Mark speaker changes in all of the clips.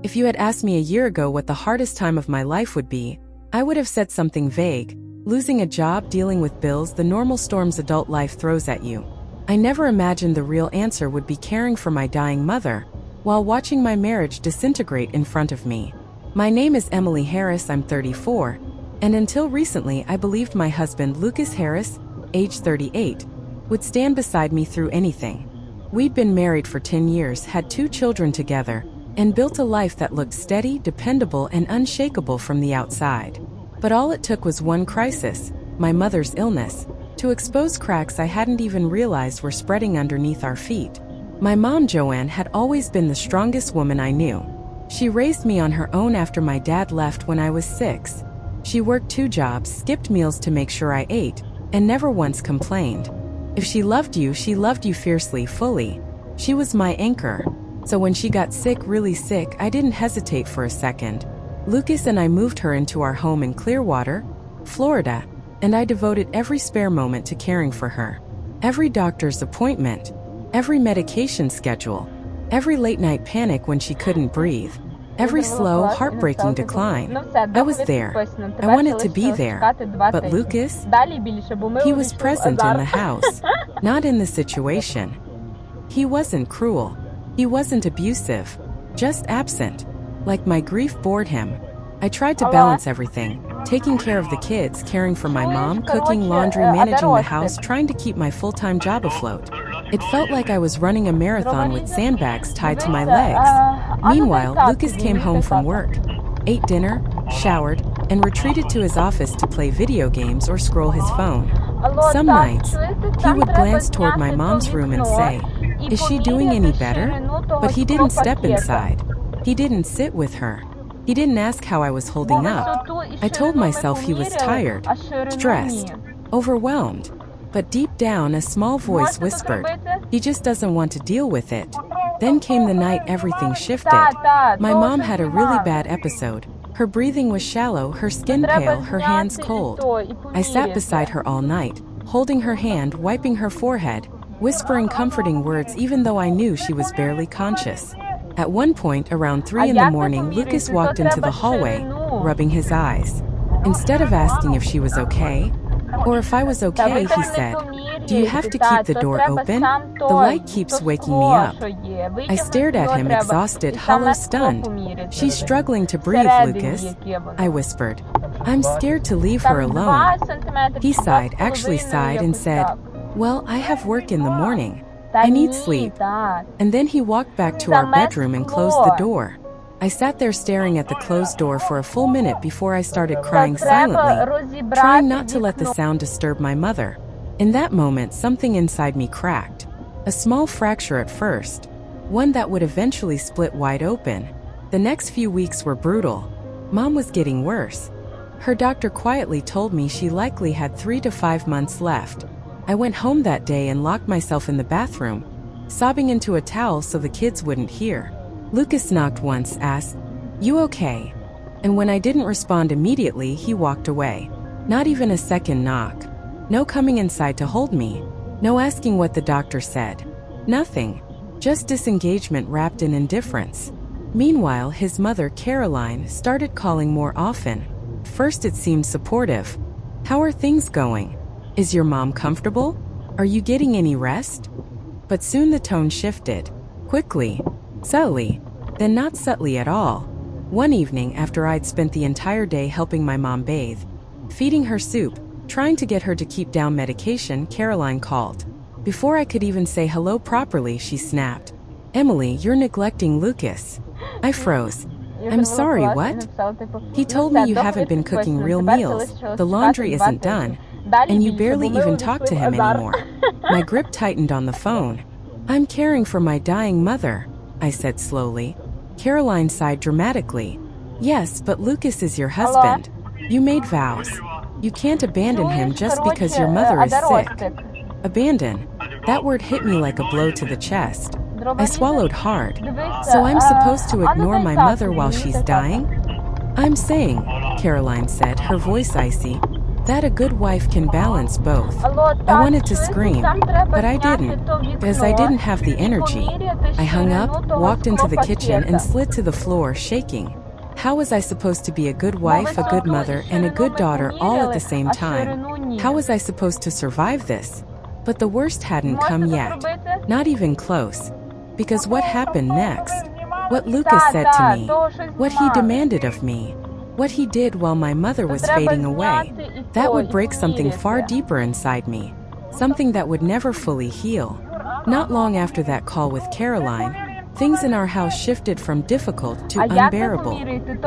Speaker 1: If you had asked me a year ago what the hardest time of my life would be, I would have said something vague: losing a job, dealing with bills, the normal storms adult life throws at you. I never imagined the real answer would be caring for my dying mother, while watching my marriage disintegrate in front of me. My name is Emily Harris, I'm 34, and until recently I believed my husband Lucas Harris, age 38, would stand beside me through anything. We'd been married for 10 years, had 2 children together, and built a life that looked steady, dependable, and unshakable from the outside. But all it took was one crisis, my mother's illness, to expose cracks I hadn't even realized were spreading underneath our feet. My mom, Joanne, had always been the strongest woman I knew. She raised me on her own after my dad left when I was 6. She worked 2 jobs, skipped meals to make sure I ate, and never once complained. If she loved you fiercely, fully. She was my anchor. So when she got sick, really sick, I didn't hesitate for a second. Lucas and I moved her into our home in Clearwater, Florida, and I devoted every spare moment to caring for her. Every doctor's appointment, every medication schedule, every late-night panic when she couldn't breathe, every slow, heartbreaking decline. I was there. I wanted to be there. But Lucas? He was present in the house, not in the situation. He wasn't cruel. He wasn't abusive. Just absent. Like my grief bored him. I tried to balance everything. Taking care of the kids, caring for my mom, cooking, laundry, managing the house, trying to keep my full-time job afloat. It felt like I was running a marathon with sandbags tied to my legs. Meanwhile, Lucas came home from work, ate dinner, showered, and retreated to his office to play video games or scroll his phone. Some nights, he would glance toward my mom's room and say, "Is she doing any better?" But he didn't step inside. He didn't sit with her. He didn't ask how I was holding up. I told myself he was tired, stressed, overwhelmed. But deep down, a small voice whispered, "He just doesn't want to deal with it." Then came the night everything shifted. My mom had a really bad episode. Her breathing was shallow, her skin pale, her hands cold. I sat beside her all night, holding her hand, wiping her forehead, whispering comforting words even though I knew she was barely conscious. At one point, around 3 in the morning, Lucas walked into the hallway, rubbing his eyes. Instead of asking if she was okay, or if I was okay, he said, "Do you have to keep the door open? The light keeps waking me up." I stared at him, exhausted, hollow, stunned. "She's struggling to breathe, Lucas," I whispered. "I'm scared to leave her alone." He sighed, actually sighed, and said, "Well, I have work in the morning. I need sleep." And then he walked back to our bedroom and closed the door. I sat there staring at the closed door for a full minute before I started crying silently, trying not to let the sound disturb my mother. In that moment, something inside me cracked. A small fracture at first, one that would eventually split wide open. The next few weeks were brutal. Mom was getting worse. Her doctor quietly told me she likely had 3 to 5 months left. I went home that day and locked myself in the bathroom, sobbing into a towel so the kids wouldn't hear. Lucas knocked once, asked, "You okay?" And when I didn't respond immediately, he walked away. Not even a second knock. No coming inside to hold me. No asking what the doctor said. Nothing. Just disengagement wrapped in indifference. Meanwhile, his mother, Caroline, started calling more often. First it seemed supportive. "How are things going? Is your mom comfortable? Are you getting any rest?" But soon the tone shifted. Quickly. Subtly. Then not subtly at all. One evening, after I'd spent the entire day helping my mom bathe, feeding her soup, trying to get her to keep down medication, Caroline called. Before I could even say hello properly, she snapped, "Emily, you're neglecting Lucas." I froze. "I'm sorry, what?" "He told me you haven't been cooking real meals, the laundry isn't done, and you barely even talk to him anymore." My grip tightened on the phone. "I'm caring for my dying mother," I said slowly. Caroline sighed dramatically. "Yes, but Lucas is your husband. You made vows. You can't abandon him just because your mother is sick." Abandon. That word hit me like a blow to the chest. I swallowed hard. "So I'm supposed to ignore my mother while she's dying?" "I'm saying," Caroline said, her voice icy, That a good wife can balance both. I wanted to scream, but I didn't, because I didn't have the energy. I hung up, walked into the kitchen, and slid to the floor, shaking. How was I supposed to be a good wife, a good mother, and a good daughter all at the same time? How was I supposed to survive this? But the worst hadn't come yet. Not even close. Because what happened next? What Lucas said to me. What he demanded of me. What he did while my mother was fading away. That would break something far deeper inside me. Something that would never fully heal. Not long after that call with Caroline, things in our house shifted from difficult to unbearable.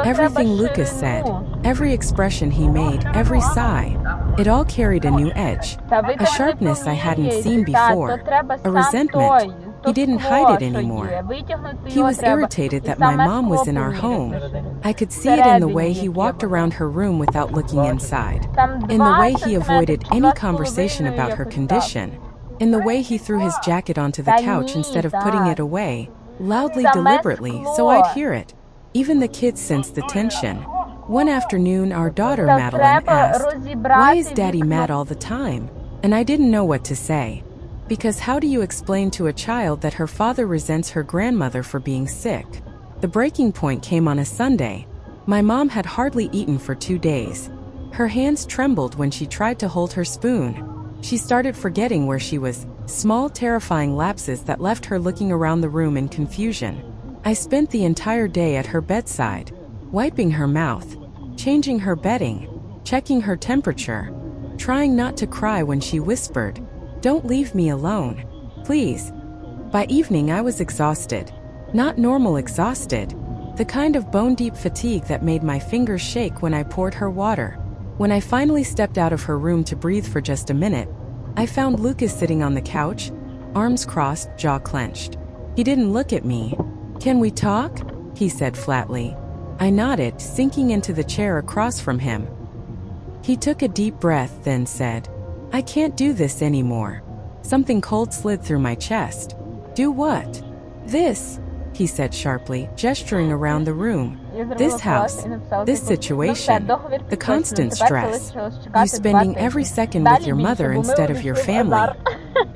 Speaker 1: Everything Lucas said, every expression he made, every sigh, it all carried a new edge. A sharpness I hadn't seen before. A resentment. He didn't hide it anymore. He was irritated that my mom was in our home. I could see it in the way he walked around her room without looking inside. In the way he avoided any conversation about her condition. In the way he threw his jacket onto the couch instead of putting it away, loudly, deliberately, so I'd hear it. Even the kids sensed the tension. One afternoon, our daughter Madeline asked, "Why is Daddy mad all the time?" And I didn't know what to say. Because how do you explain to a child that her father resents her grandmother for being sick? The breaking point came on a Sunday. My mom had hardly eaten for 2 days. Her hands trembled when she tried to hold her spoon. She started forgetting where she was. Small, terrifying lapses that left her looking around the room in confusion. I spent the entire day at her bedside, wiping her mouth, changing her bedding, checking her temperature, trying not to cry when she whispered, "Don't leave me alone, please." By evening I was exhausted. Not normal exhausted. The kind of bone-deep fatigue that made my fingers shake when I poured her water. When I finally stepped out of her room to breathe for just a minute, I found Lucas sitting on the couch, arms crossed, jaw clenched. He didn't look at me. "Can we talk?" he said flatly. I nodded, sinking into the chair across from him. He took a deep breath, then said, "I can't do this anymore." Something cold slid through my chest. "Do what?" "This," he said sharply, gesturing around the room. "This house, this situation, the constant stress, you spending every second with your mother instead of your family."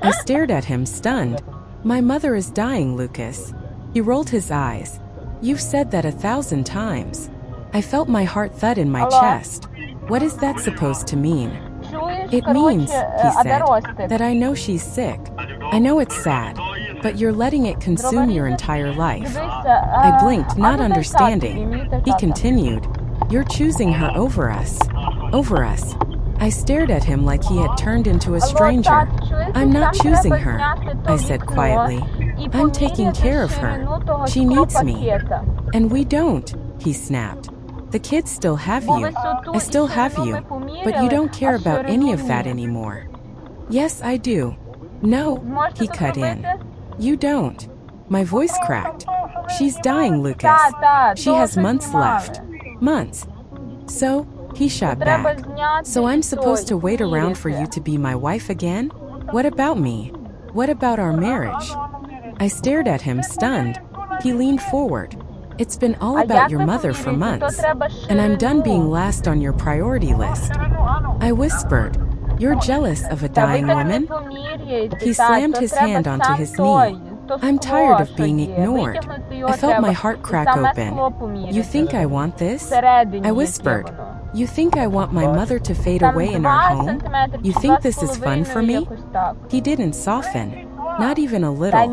Speaker 1: I stared at him, stunned. "My mother is dying, Lucas." He rolled his eyes. "You've said that 1,000 times." I felt my heart thud in my chest. What is that supposed to mean? "It means," he said, "that I know she's sick. I know it's sad, but you're letting it consume your entire life." I blinked, not understanding. He continued, "You're choosing her over us. Over us." I stared at him like he had turned into a stranger. "I'm not choosing her," I said quietly. "I'm taking care of her. She needs me." "And we don't," he snapped. "The kids still have you. I still have you. But you don't care about any of that anymore." "Yes, I do." "No," he cut in. "You don't." My voice cracked. "She's dying, Lucas. She has months left. Months." "So," he shot back, "so I'm supposed to wait around for you to be my wife again? What about me? What about our marriage?" I stared at him, stunned. He leaned forward. "It's been all about your mother for months, and I'm done being last on your priority list." I whispered, "You're jealous of a dying woman?" He slammed his hand onto his knee. "I'm tired of being ignored." I felt my heart crack open. "You think I want this?" I whispered. "You think I want my mother to fade away in our home? You think this is fun for me?" He didn't soften, not even a little.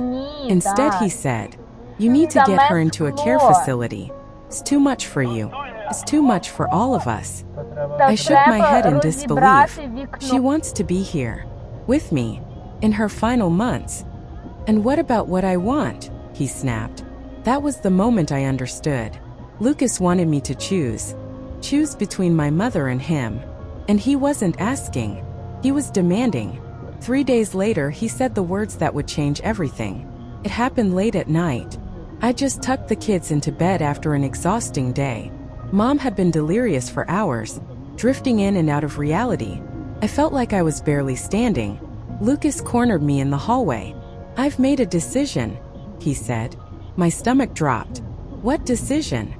Speaker 1: Instead he said, "You need to get her into a care facility. It's too much for you. It's too much for all of us." I shook my head in disbelief. She wants to be here, with me, in her final months. "And what about what I want?" he snapped. That was the moment I understood. Lucas wanted me to choose. Choose between my mother and him. And he wasn't asking. He was demanding. 3 days later, he said the words that would change everything. It happened late at night. I just tucked the kids into bed after an exhausting day. Mom had been delirious for hours, drifting in and out of reality. I felt like I was barely standing. Lucas cornered me in the hallway. "I've made a decision," he said. My stomach dropped. "What decision?"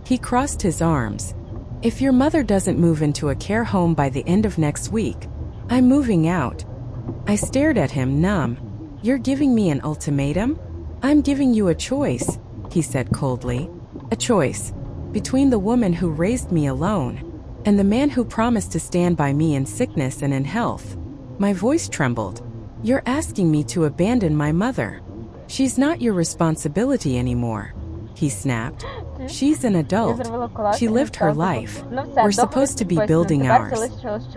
Speaker 1: He crossed his arms. If your mother doesn't move into a care home by the end of next week, I'm moving out. I stared at him, numb. You're giving me an ultimatum? I'm giving you a choice, he said coldly. A choice between the woman who raised me alone and the man who promised to stand by me in sickness and in health. My voice trembled. You're asking me to abandon my mother. She's not your responsibility anymore, he snapped. She's an adult. She lived her life. We're supposed to be building ours.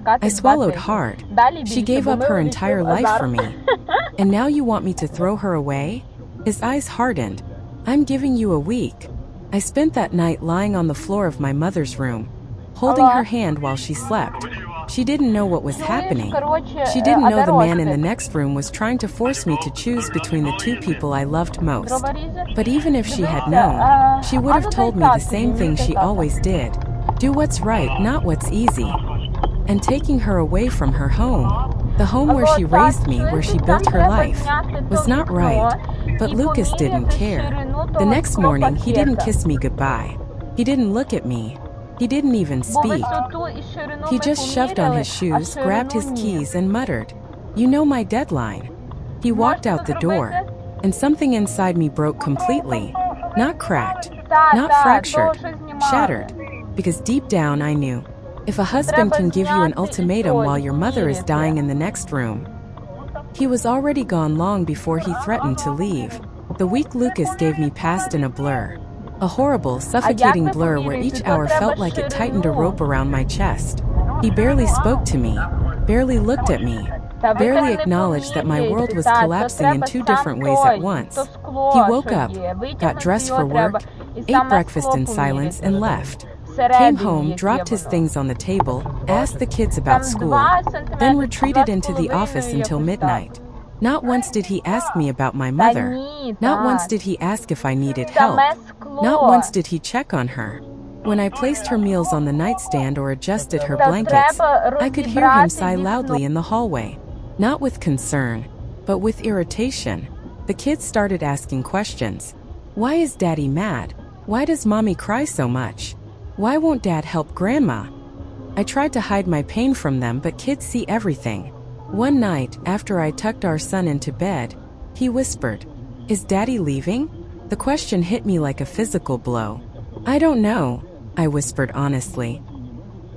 Speaker 1: I swallowed hard. She gave up her entire life for me. And now you want me to throw her away? His eyes hardened. I'm giving you a week. I spent that night lying on the floor of my mother's room, holding her hand while she slept. She didn't know what was happening. She didn't know the man in the next room was trying to force me to choose between the two people I loved most. But even if she had known, she would have told me the same thing she always did. Do what's right, not what's easy. And taking her away from her home, the home where she raised me, where she built her life, was not right. But Lucas didn't care. The next morning, he didn't kiss me goodbye. He didn't look at me. He didn't even speak. He just shoved on his shoes, grabbed his keys, and muttered, "You know my deadline." He walked out the door, and something inside me broke completely. Not cracked, not fractured, shattered. Because deep down I knew, if a husband can give you an ultimatum while your mother is dying in the next room. He was already gone long before he threatened to leave. The week Lucas gave me passed in a blur. A horrible, suffocating blur where each hour felt like it tightened a rope around my chest. He barely spoke to me, barely looked at me, barely acknowledged that my world was collapsing in two different ways at once. He woke up, got dressed for work, ate breakfast in silence, and left. Came home, dropped his things on the table, asked the kids about school, then retreated into the office until midnight. Not once did he ask me about my mother. Not once did he ask if I needed help. Not once did he check on her. When I placed her meals on the nightstand or adjusted her blankets, I could hear him sigh loudly in the hallway. Not with concern, but with irritation. The kids started asking questions. Why is Daddy mad? Why does Mommy cry so much? Why won't Dad help Grandma? I tried to hide my pain from them, but kids see everything. One night, after I tucked our son into bed, he whispered, "Is Daddy leaving?" The question hit me like a physical blow. "I don't know," I whispered honestly.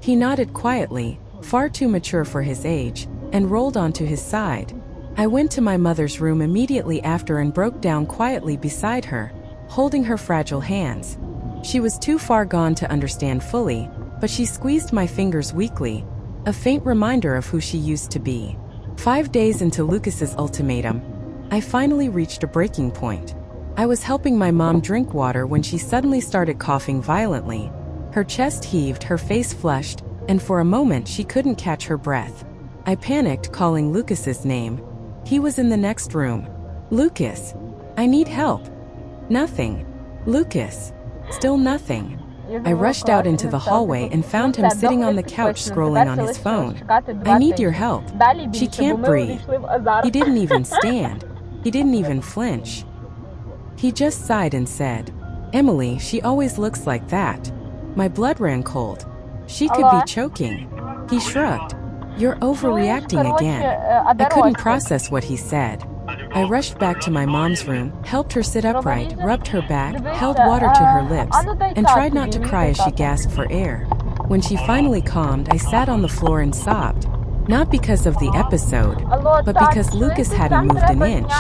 Speaker 1: He nodded quietly, far too mature for his age, and rolled onto his side. I went to my mother's room immediately after and broke down quietly beside her, holding her fragile hands. She was too far gone to understand fully, but she squeezed my fingers weakly, a faint reminder of who she used to be. 5 days into Lucas's ultimatum, I finally reached a breaking point. I was helping my mom drink water when she suddenly started coughing violently. Her chest heaved, her face flushed, and for a moment she couldn't catch her breath. I panicked, calling Lucas's name. He was in the next room. "Lucas, I need help." Nothing. "Lucas." Still nothing. I rushed out into the hallway and found him sitting on the couch scrolling on his phone. "I need your help. She can't breathe." He didn't even stand. He didn't even flinch. He just sighed and said, "Emily, she always looks like that." My blood ran cold. She could be choking. He shrugged. "You're overreacting again." I couldn't process what he said. I rushed back to my mom's room, helped her sit upright, rubbed her back, held water to her lips, and tried not to cry as she gasped for air. When she finally calmed, I sat on the floor and sobbed. Not because of the episode, but because Lucas hadn't moved an inch.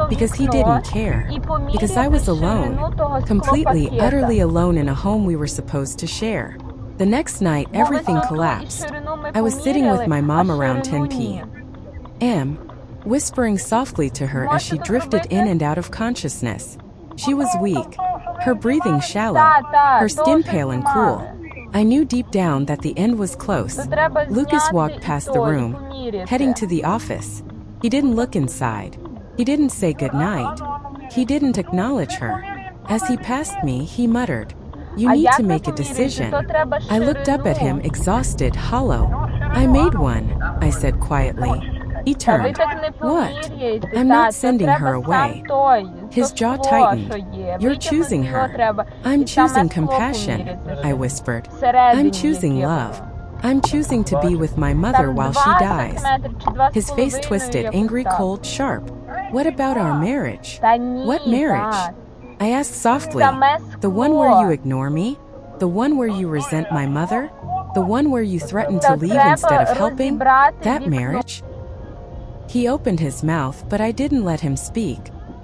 Speaker 1: Because he didn't care. Because I was alone. Completely, utterly alone in a home we were supposed to share. The next night, everything collapsed. I was sitting with my mom around 10 p.m., whispering softly to her as she drifted in and out of consciousness. She was weak, her breathing shallow, her skin pale and cool. I knew deep down that the end was close. Lucas walked past the room, heading to the office. He didn't look inside. He didn't say goodnight. He didn't acknowledge her. As he passed me, he muttered, "You need to make a decision." I looked up at him, exhausted, hollow. "I made one," I said quietly. He turned. What? I'm not sending her away. His jaw tightened. You're choosing her. I'm choosing compassion, I whispered. I'm choosing love. I'm choosing to be with my mother while she dies. His face twisted, angry, cold, sharp. What about our marriage? What marriage? I asked softly. The one where you ignore me? The one where you resent my mother? The one where you threaten to leave instead of helping? That marriage? He opened his mouth, but I didn't let him speak.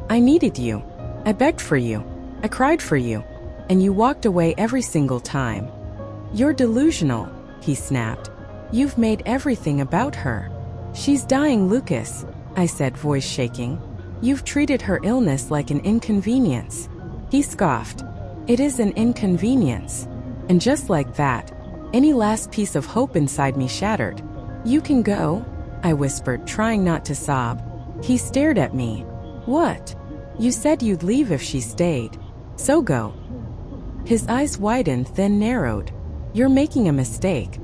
Speaker 1: I needed you. I begged for you. I cried for you. And you walked away every single time. You're delusional, he snapped. You've made everything about her. She's dying, Lucas, I said, voice shaking. You've treated her illness like an inconvenience. He scoffed. It is an inconvenience. And just like that, any last piece of hope inside me shattered. You can go, I whispered, trying not to sob. He stared at me. What? You said you'd leave if she stayed. So go. His eyes widened, then narrowed. You're making a mistake.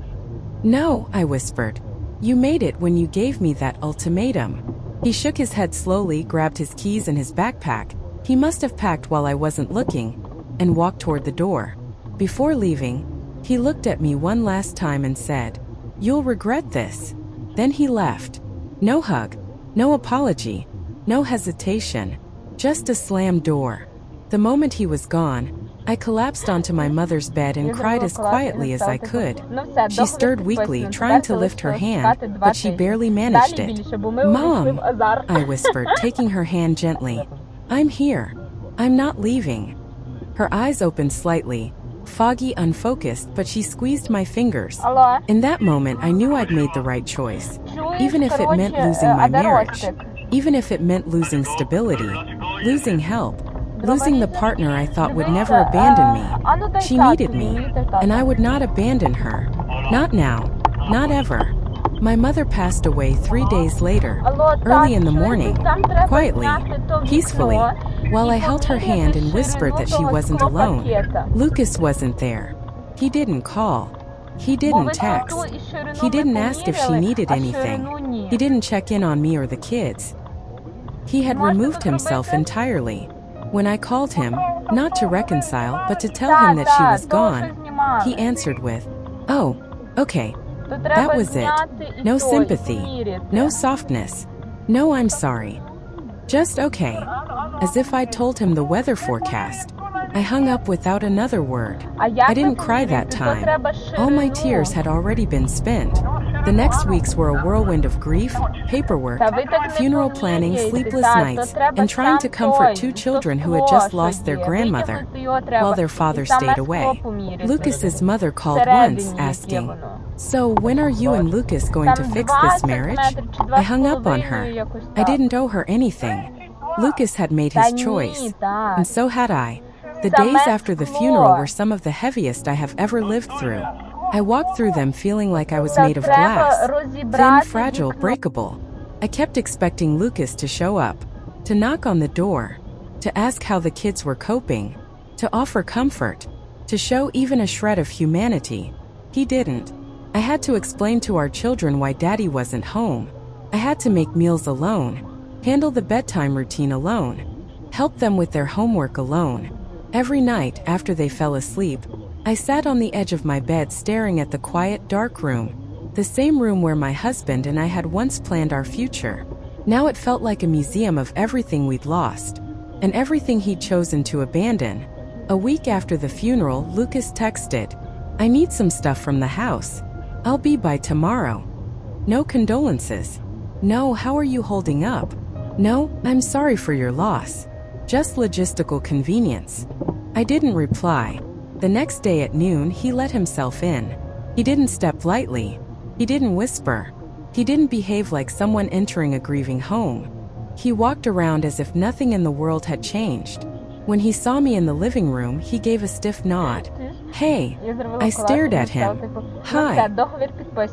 Speaker 1: No, I whispered. You made it when you gave me that ultimatum. He shook his head slowly, grabbed his keys and his backpack. He must have packed while I wasn't looking, and walked toward the door. Before leaving, he looked at me one last time and said, "You'll regret this." Then he left. No hug, no apology, no hesitation, just a slammed door. The moment he was gone, I collapsed onto my mother's bed and cried as quietly as I could. She stirred weakly, trying to lift her hand, but she barely managed it. "Mom," I whispered, taking her hand gently. "I'm here. I'm not leaving." Her eyes opened slightly, foggy, unfocused, but she squeezed my fingers. In that moment, I knew I'd made the right choice. Even if it meant losing my marriage, even if it meant losing stability, losing help, losing the partner I thought would never abandon me. She needed me, and I would not abandon her. Not now, not ever. My mother passed away 3 days later, early in the morning, quietly, peacefully, while I held her hand and whispered that she wasn't alone. Lucas wasn't there. He didn't call. He didn't text. He didn't ask if she needed anything. He didn't check in on me or the kids. He had removed himself entirely. When I called him, not to reconcile, but to tell him that she was gone, he answered with, "Oh, okay." That was it. No sympathy. No softness. No "I'm sorry." Just okay. As if I'd told him the weather forecast. I hung up without another word. I didn't cry that time. All my tears had already been spent. The next weeks were a whirlwind of grief, paperwork, funeral planning, sleepless nights, and trying to comfort 2 children who had just lost their grandmother, while their father stayed away. Lucas's mother called once, asking, "So when are you and Lucas going to fix this marriage?" I hung up on her. I didn't owe her anything. Lucas had made his choice, and so had I. The days after the funeral were some of the heaviest I have ever lived through. I walked through them feeling like I was made of glass, thin, fragile, breakable. I kept expecting Lucas to show up, to knock on the door, to ask how the kids were coping, to offer comfort, to show even a shred of humanity. He didn't. I had to explain to our children why Daddy wasn't home. I had to make meals alone, handle the bedtime routine alone, help them with their homework alone. Every night, after they fell asleep, I sat on the edge of my bed staring at the quiet, dark room, the same room where my husband and I had once planned our future. Now it felt like a museum of everything we'd lost, and everything he'd chosen to abandon. A week after the funeral, Lucas texted, "I need some stuff from the house. I'll be by tomorrow." No condolences. No "how are you holding up?" No "I'm sorry for your loss." Just logistical convenience. I didn't reply. The next day at noon, he let himself in. He didn't step lightly. He didn't whisper. He didn't behave like someone entering a grieving home. He walked around as if nothing in the world had changed. When he saw me in the living room, he gave a stiff nod. "Hey." I stared at him. "Hi."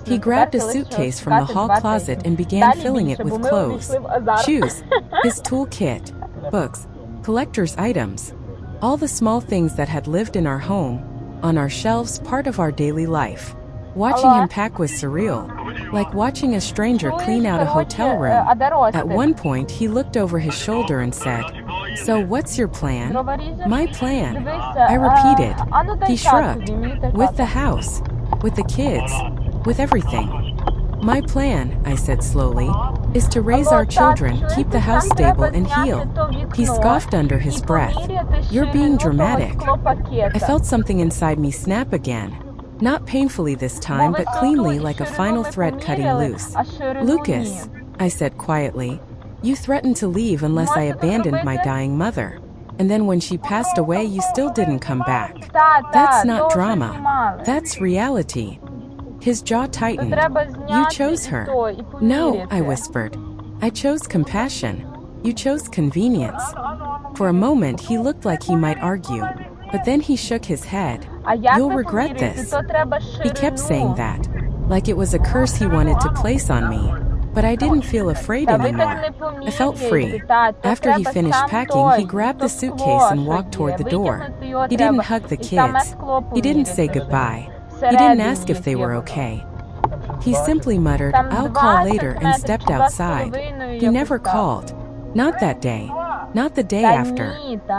Speaker 1: He grabbed a suitcase from the hall closet and began filling it with clothes, shoes, his toolkit, books, collector's items, all the small things that had lived in our home, on our shelves, part of our daily life. Watching him pack was surreal. like watching a stranger clean out a hotel room. At one point, he looked over his shoulder and said, "So what's your plan?" "My plan," I repeated. He shrugged. "With the house, with the kids, with everything." "My plan," I said slowly, "is to raise our children, keep the house stable, and heal." He scoffed under his breath. "You're being dramatic." I felt something inside me snap again. Not painfully this time, but cleanly, like a final thread cutting loose. "Lucas," I said quietly, "you threatened to leave unless I abandoned my dying mother. And then when she passed away, you still didn't come back. That's not drama. That's reality." His jaw tightened. "You chose her." "No," I whispered. "I chose compassion. You chose convenience." For a moment, he looked like he might argue, but then he shook his head. "You'll regret this." He kept saying that, like it was a curse he wanted to place on me. But I didn't feel afraid anymore. I felt free. After he finished packing, he grabbed the suitcase and walked toward the door. He didn't hug the kids. He didn't say goodbye. He didn't ask if they were okay. He simply muttered, "I'll call later," and stepped outside. He never called. Not that day. Not the day after.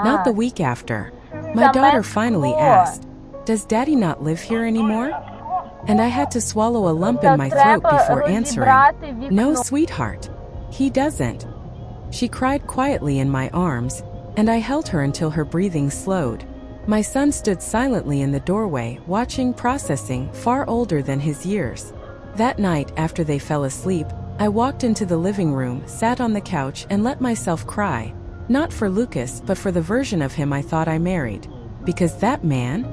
Speaker 1: Not the week after. My daughter finally asked, "Does Daddy not live here anymore?" And I had to swallow a lump in my throat before answering, "No, sweetheart. He doesn't." She cried quietly in my arms, and I held her until her breathing slowed. My son stood silently in the doorway, watching, processing, far older than his years. That night, after they fell asleep, I walked into the living room, sat on the couch, and let myself cry. Not for Lucas, but for the version of him I thought I married. Because that man?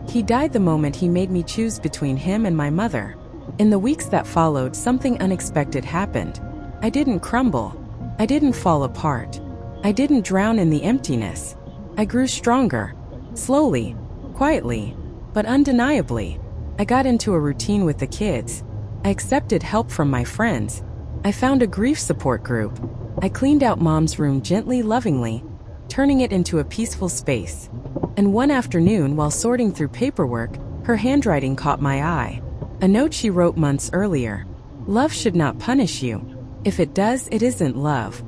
Speaker 1: He died the moment he made me choose between him and my mother. In the weeks that followed, something unexpected happened. I didn't crumble. I didn't fall apart. I didn't drown in the emptiness. I grew stronger. Slowly, quietly, but undeniably. I got into a routine with the kids. I accepted help from my friends. I found a grief support group. I cleaned out Mom's room gently, lovingly, turning it into a peaceful space. And one afternoon, while sorting through paperwork, her handwriting caught my eye. A note she wrote months earlier. "Love should not punish you. If it does, it isn't love."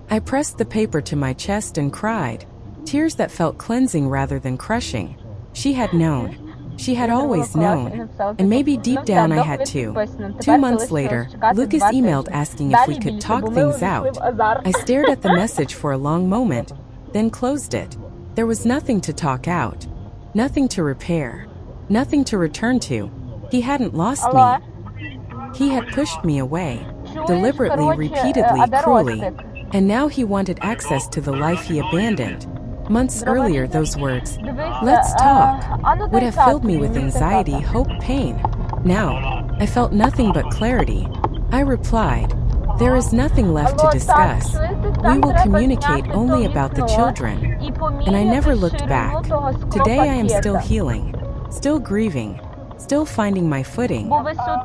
Speaker 1: I pressed the paper to my chest and cried. Tears that felt cleansing rather than crushing. She had known. She had always known. And maybe deep down I had too. 2 months later, Lucas emailed asking if we could talk things out. I stared at the message for a long moment, then closed it. There was nothing to talk out. Nothing to repair. Nothing to return to. He hadn't lost me. He had pushed me away. Deliberately, repeatedly, cruelly. And now he wanted access to the life he abandoned. Months earlier, those words, "Let's talk," would have filled me with anxiety, hope, pain. Now, I felt nothing but clarity. I replied, "There is nothing left to discuss. We will communicate only about the children." And I never looked back. Today I am still healing, still grieving, still finding my footing.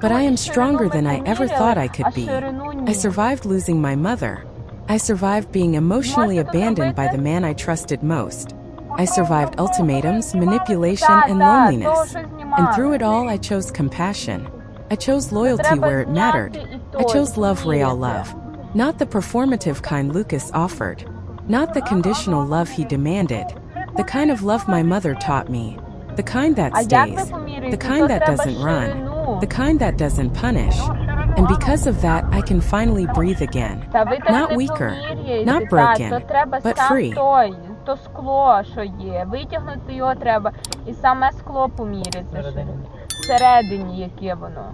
Speaker 1: But I am stronger than I ever thought I could be. I survived losing my mother. I survived being emotionally abandoned by the man I trusted most. I survived ultimatums, manipulation, and loneliness. And through it all, I chose compassion. I chose loyalty where it mattered. I chose love, real love. Not the performative kind Lucas offered. Not the conditional love he demanded. The kind of love my mother taught me. The kind that stays. The kind that doesn't run. The kind that doesn't punish. And because of that, I can finally breathe again. Not weaker, not broken, but free.
Speaker 2: То скло, що є, витягнути його треба, і саме скло поміряти, всередині, яке воно.